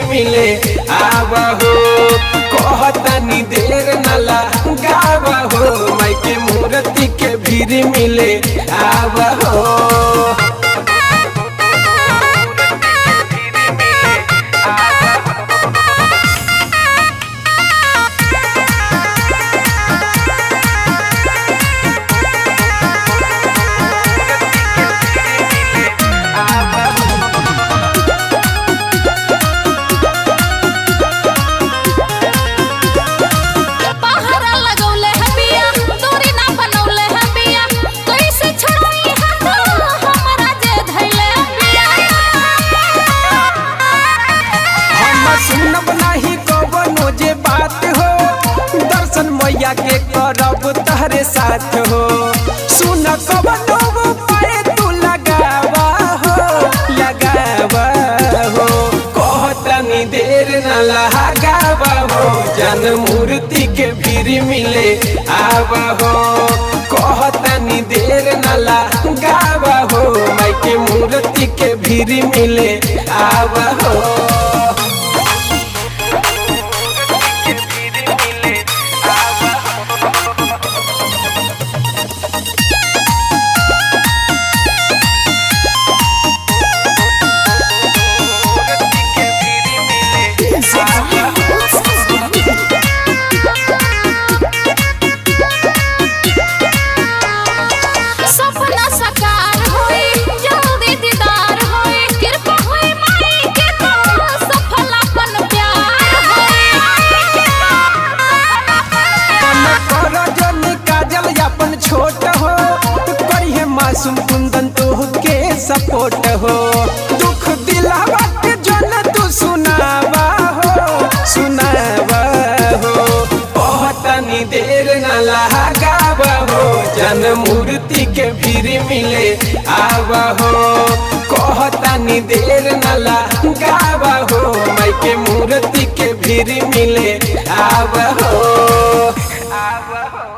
मिले आवा हो। कहतानी देर नला गावा हो, माई के मूर्ति के भीड़ मिले आवा हो। सुनब नहीं कवनो जे बात हो, दर्शन मैया के करब तहरे साथ हो। सुन कवनो पाए तू लगावा हो, लगावा हो। कहतनी देर न लगावा हो, जन मूर्ति के भीड़ मिले आवा हो। कहतनी देर न लगावा हो, माई के मूर्ति के भीड़ मिले आवा हो। छोट हो करिए मासूम कुंदन तो के सपोर्ट हो। दुख दिलावा के जन तू सुनावा हो, सुनावा हो। कहतनी देर न लगावा हो, जन मूर्ति के भीड़ मिले आवा हो। कहतनी देर न लगावा हो, माई के मूर्ति के भीड़ मिले आवा हो, आवा हो।